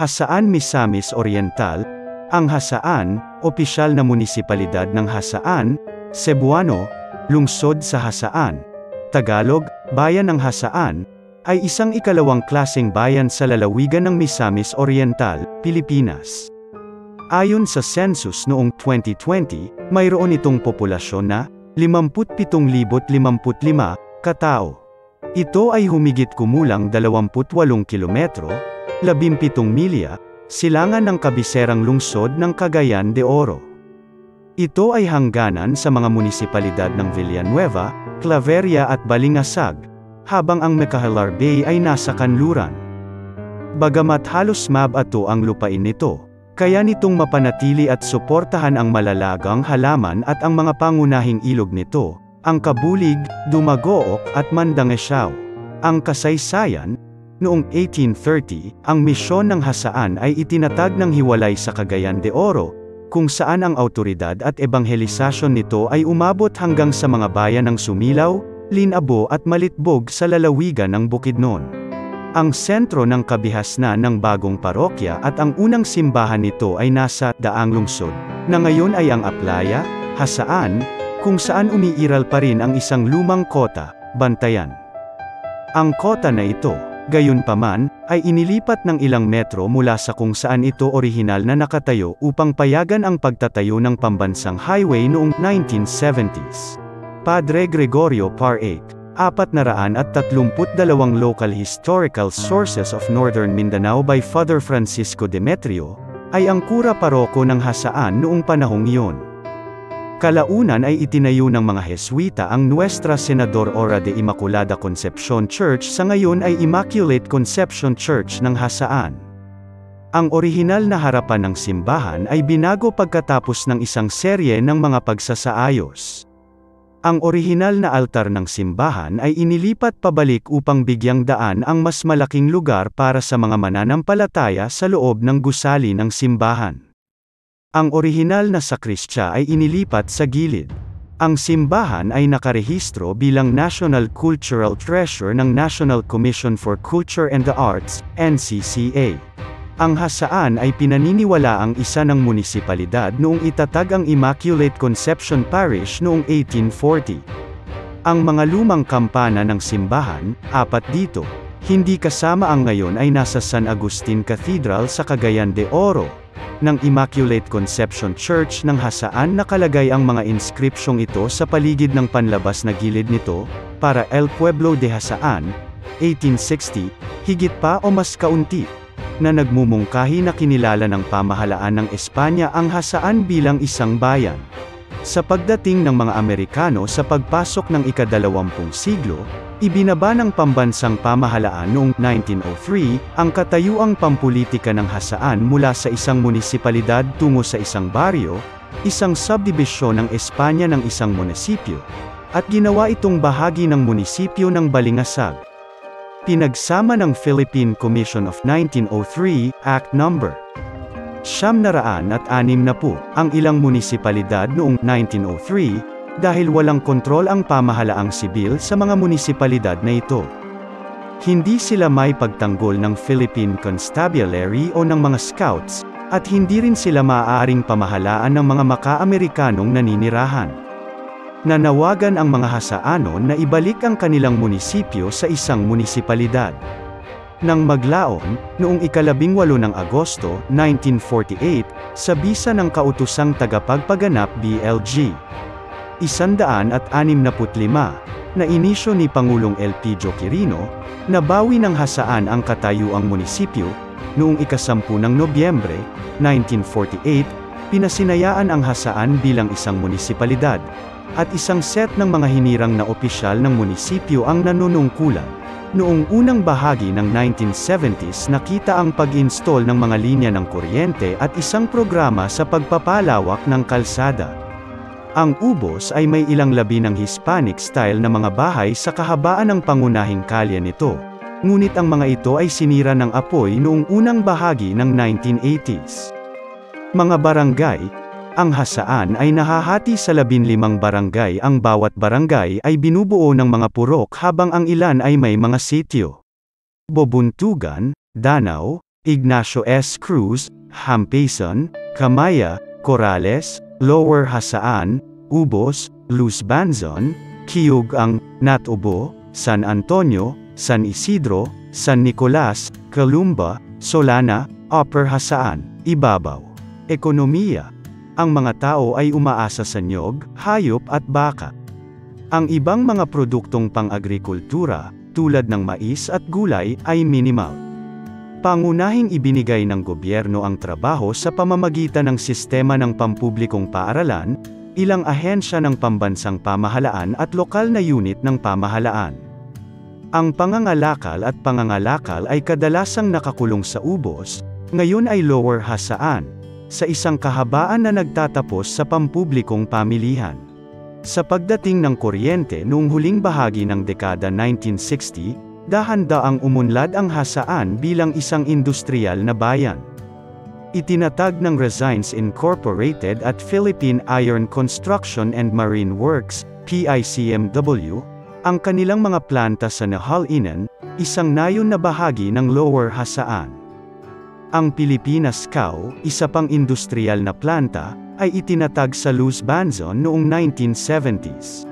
Hasaan Misamis Oriental. Ang Hasaan, opisyal na munisipalidad ng Hasaan, Cebuano, lungsod sa Hasaan, Tagalog, bayan ng Hasaan, ay isang ikalawang klaseng bayan sa lalawigan ng Misamis Oriental, Pilipinas. Ayon sa census noong 2020, mayroon itong populasyon na 57,055 katao. Ito ay humigit kumulang 28 kilometro, 17 milya, silangan ng kabiserang lungsod ng Cagayan de Oro. Ito ay hangganan sa mga munisipalidad ng Villanueva, Claveria at Balingasag, habang ang Makahalar Bay ay nasa kanluran. Bagamat halos mabato ang lupain nito, kaya nitong mapanatili at suportahan ang malalagang halaman at ang mga pangunahing ilog nito, ang Kabulig, Dumagook at Mandangesao. Ang kasaysayan, noong 1830, ang misyon ng Hasaan ay itinatag ng hiwalay sa Cagayan de Oro, kung saan ang awtoridad at ebanghelisasyon nito ay umabot hanggang sa mga bayan ng Sumilaw, Linabo at Malitbog sa lalawigan ng Bukidnon. Ang sentro ng kabihasnan ng bagong parokya at ang unang simbahan nito ay nasa Daang Lungsod, na ngayon ay ang Aplaya, Hasaan, kung saan umiiral pa rin ang isang lumang kota, Bantayan. Ang kota na ito, gayunpaman, ay inilipat ng ilang metro mula sa kung saan ito orihinal na nakatayo upang payagan ang pagtatayo ng pambansang highway noong 1970s. Padre Gregorio Parake, 432 Local Historical Sources of Northern Mindanao by Father Francisco Demetrio, ay ang kura paroko ng Hasaan noong panahong iyon. Kalaunan ay itinayo ng mga Heswita ang Nuestra Senador Ora de Immaculada Concepcion Church, sa ngayon ay Immaculate Conception Church ng Hasaan. Ang orihinal na harapan ng simbahan ay binago pagkatapos ng isang serye ng mga pagsasaayos. Ang orihinal na altar ng simbahan ay inilipat pabalik upang bigyang daan ang mas malaking lugar para sa mga mananampalataya sa loob ng gusali ng simbahan. Ang orihinal na sakristya ay inilipat sa gilid. Ang simbahan ay nakarehistro bilang National Cultural Treasure ng National Commission for Culture and the Arts, NCCA. Ang Hasaan ay pinaniniwalaang isa ng munisipalidad noong itatag ang Immaculate Conception Parish noong 1840. Ang mga lumang kampana ng simbahan, 4 dito, hindi kasama ang ngayon ay nasa San Agustin Cathedral sa Cagayan de Oro. Ng Immaculate Conception Church ng Hasaan nakalagay ang mga inskripsyong ito sa paligid ng panlabas na gilid nito, para El Pueblo de Hasaan, 1860, higit pa o mas kaunti, na nagmumungkahi na kinilala ng pamahalaan ng Espanya ang Hasaan bilang isang bayan. Sa pagdating ng mga Amerikano sa pagpasok ng ika-20 siglo, ibinaba ng pambansang pamahalaan noong 1903, ang katayuang pampulitika ng Hasaan mula sa isang munisipalidad tungo sa isang baryo, isang subdibisyon ng Espanya ng isang munisipyo, at ginawa itong bahagi ng munisipyo ng Balingasag. Pinagsama ng Philippine Commission of 1903, Act No. 760, ang ilang munisipalidad noong 1903, dahil walang kontrol ang pamahalaang sibil sa mga munisipalidad na ito. Hindi sila may pagtanggol ng Philippine Constabulary o ng mga scouts, at hindi rin sila maaaring pamahalaan ng mga maka-Amerikanong naninirahan. Nanawagan ang mga Hasaanon na ibalik ang kanilang munisipyo sa isang munisipalidad. Nang maglaon, noong ika-18 ng Agosto, 1948, sa bisa ng Kautosang Tagapagpaganap BLG 165, na inisyo ni Pangulong Elpidio Quirino, nabawi ng Hasaan ang katayuang munisipyo, noong ika-10 ng Nobyembre, 1948, pinasinayaan ang Hasaan bilang isang munisipalidad, at isang set ng mga hinirang na opisyal ng munisipyo ang nanunungkulan. Noong unang bahagi ng 1970s nakita ang pag-install ng mga linya ng kuryente at isang programa sa pagpapalawak ng kalsada. Ang Ubos ay may ilang labi ng Hispanic style na mga bahay sa kahabaan ng pangunahing kalye nito. Ngunit ang mga ito ay sinira ng apoy noong unang bahagi ng 1980s. Mga barangay. Ang Hasaan ay nahahati sa 15 barangay. Ang bawat barangay ay binubuo ng mga purok habang ang ilan ay may mga sityo. Bobuntugan, Danau, Ignacio S. Cruz, Hampason, Camaya, Corrales, Lower Hasaan, Ubos, Luz Banzon, Kiugang, Natubo, San Antonio, San Isidro, San Nicolas, Calumba, Solana, Upper Hasaan, Ibabaw. Ekonomiya. Ang mga tao ay umaasa sa niyog, hayop at baka. Ang ibang mga produktong pang-agrikultura, tulad ng mais at gulay, ay minimal. Pangunahing ibinigay ng gobyerno ang trabaho sa pamamagitan ng sistema ng pampublikong paaralan, ilang ahensya ng pambansang pamahalaan at lokal na unit ng pamahalaan. Ang pangangalakal at pangangalakal ay kadalasang nakakulong sa Ubos, ngayon ay Lower Hasaan, sa isang kahabaan na nagtatapos sa pampublikong pamilihan. Sa pagdating ng kuryente noong huling bahagi ng dekada 1960, dahan-daang umunlad ang Hasaan bilang isang industrial na bayan. Itinatag ng Resines Incorporated at Philippine Iron Construction and Marine Works, PICMW, ang kanilang mga planta sa Nahal-Inan, isang nayon na bahagi ng Lower Hasaan. Ang Pilipinas Cow, isa pang industrial na planta, ay itinatag sa Luz Banzon noong 1970s.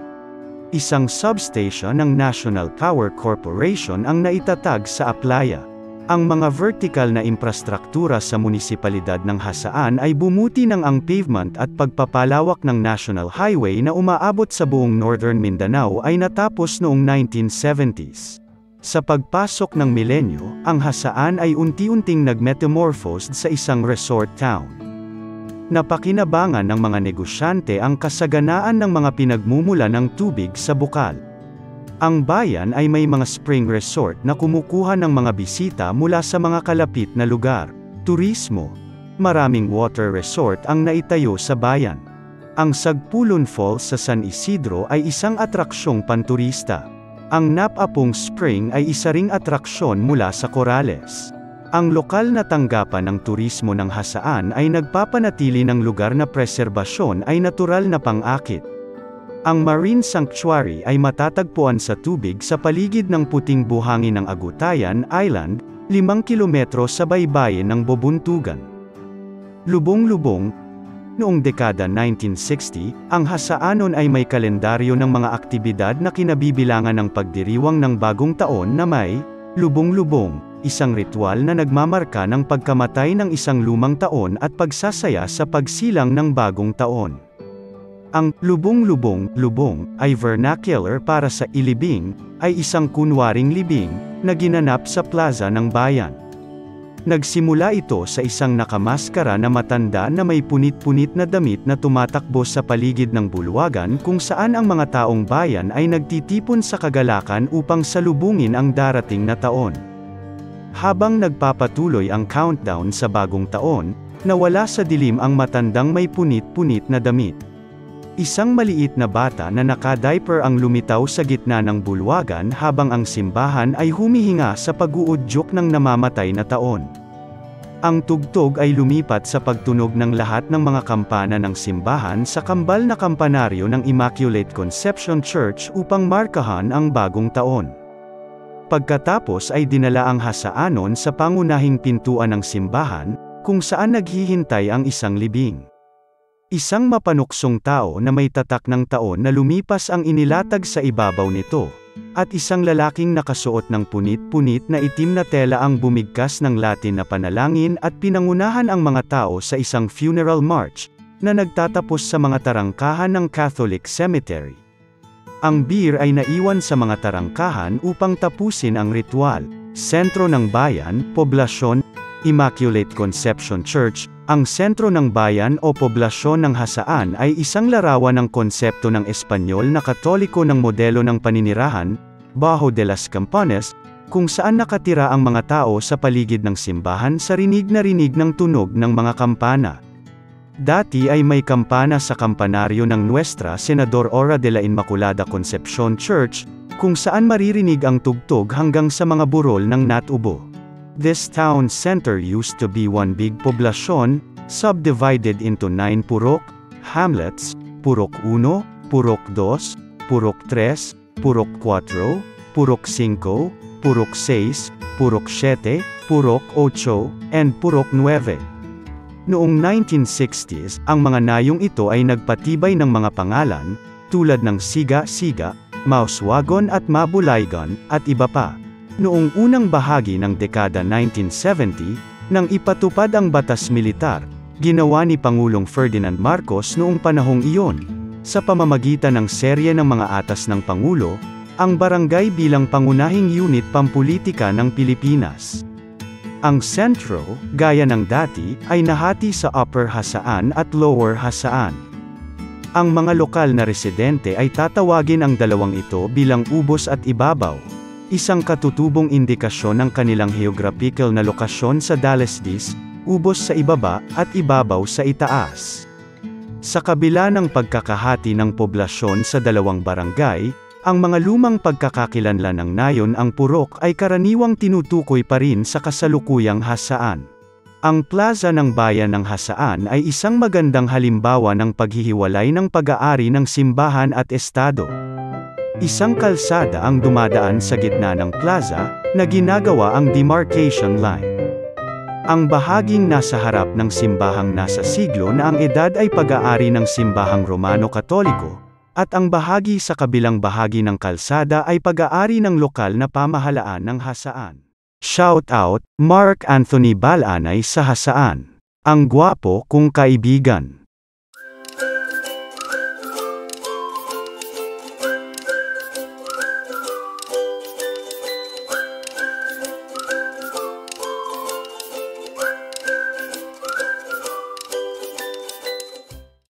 Isang substation ng National Power Corporation ang naitatag sa Aplaya. Ang mga vertical na infrastruktura sa munisipalidad ng Hasaan ay bumuti ng ang pavement at pagpapalawak ng National Highway na umaabot sa buong Northern Mindanao ay natapos noong 1970s. Sa pagpasok ng milenyo, ang Hasaan ay unti-unting nagmetamorphosed sa isang resort town. Napakinabangan ng mga negosyante ang kasaganaan ng mga pinagmumula ng tubig sa bukal. Ang bayan ay may mga spring resort na kumukuha ng mga bisita mula sa mga kalapit na lugar. Turismo. Maraming water resort ang naitayo sa bayan. Ang Sagpulon Falls sa San Isidro ay isang atraksyong panturista. Ang Napapong Spring ay isa ring atraksyon mula sa Corrales. Ang lokal na tanggapan ng turismo ng Hasaan ay nagpapanatili ng lugar na preserbasyon ay natural na pang-akit. Ang Marine Sanctuary ay matatagpuan sa tubig sa paligid ng puting buhangin ng Agutayan Island, 5 kilometro sa baybayin ng Bobuntugan. Lubong-lubong. Noong dekada 1960, ang Hasaanon ay may kalendaryo ng mga aktibidad na kinabibilangan ng pagdiriwang ng bagong taon na may lubong-lubong, isang ritual na nagmamarka ng pagkamatay ng isang lumang taon at pagsasaya sa pagsilang ng bagong taon. Ang lubong-lubong ay vernacular para sa ilibing, ay isang kunwaring libing na ginanap sa plaza ng bayan. Nagsimula ito sa isang nakamaskara na matanda na may punit-punit na damit na tumatakbo sa paligid ng bulwagan kung saan ang mga taong bayan ay nagtitipon sa kagalakan upang salubungin ang darating na taon. Habang nagpapatuloy ang countdown sa bagong taon, nawala sa dilim ang matandang may punit-punit na damit. Isang maliit na bata na naka-diaper ang lumitaw sa gitna ng bulwagan habang ang simbahan ay humihinga sa pag-uudyok ng namamatay na taon. Ang tugtog ay lumipat sa pagtunog ng lahat ng mga kampana ng simbahan sa kambal na kampanaryo ng Immaculate Conception Church upang markahan ang bagong taon. Pagkatapos ay dinala ang Hasaanon sa pangunahing pintuan ng simbahan, kung saan naghihintay ang isang libing. Isang mapanuksong tao na may tatak ng taon na lumipas ang inilatag sa ibabaw nito, at isang lalaking nakasuot ng punit-punit na itim na tela ang bumigkas ng Latin na panalangin at pinangunahan ang mga tao sa isang funeral march, na nagtatapos sa mga tarangkahan ng Catholic Cemetery. Ang beer ay naiwan sa mga tarangkahan upang tapusin ang ritual. Sentro ng bayan, poblasyon, Immaculate Conception Church. Ang sentro ng bayan o poblasyon ng Hasaan ay isang larawan ng konsepto ng Espanyol na Katoliko ng modelo ng paninirahan, Bajo de las Campanas, kung saan nakatira ang mga tao sa paligid ng simbahan sa rinig na rinig ng tunog ng mga kampana. Dati ay may kampana sa kampanaryo ng Nuestra Senador Ora de la Inmaculada Concepcion Church, kung saan maririnig ang tugtog hanggang sa mga burol ng Natubo. This town center used to be one big poblasyon, subdivided into 9 purok, hamlets, Purok 1, Purok 2, Purok 3, Purok 4, Purok 5, Purok 6, Purok 7, Purok 8, and Purok 9. Noong 1960s, ang mga nayong ito ay nagpatibay ng mga pangalan, tulad ng Siga-Siga, Mauswagon at Mabulaygon, at iba pa. Noong unang bahagi ng dekada 1970, nang ipatupad ang batas militar, ginawa ni Pangulong Ferdinand Marcos noong panahong iyon, sa pamamagitan ng serye ng mga atas ng Pangulo, ang barangay bilang pangunahing unit pampulitika ng Pilipinas. Ang sentro, gaya ng dati, ay nahati sa Upper Hasaan at Lower Hasaan. Ang mga lokal na residente ay tatawagin ang dalawang ito bilang ubos at ibabaw, isang katutubong indikasyon ng kanilang geographical na lokasyon sa Dalesdis, ubos sa ibaba, at ibabaw sa itaas. Sa kabila ng pagkakahati ng poblasyon sa dalawang barangay, ang mga lumang pagkakakilanlan ng nayon ang purok ay karaniwang tinutukoy pa rin sa kasalukuyang hasaan. Ang plaza ng bayan ng Hasaan ay isang magandang halimbawa ng paghihiwalay ng pag-aari ng simbahan at estado. Isang kalsada ang dumadaan sa gitna ng plaza, na ginagawa ang demarcation line. Ang bahaging nasa harap ng simbahang nasa siglo na ang edad ay pag-aari ng simbahang Romano-Katoliko, at ang bahagi sa kabilang bahagi ng kalsada ay pag-aari ng lokal na pamahalaan ng Hasaan. Shout out, Mark Anthony Balanay sa Hasaan. Ang gwapo kong kaibigan.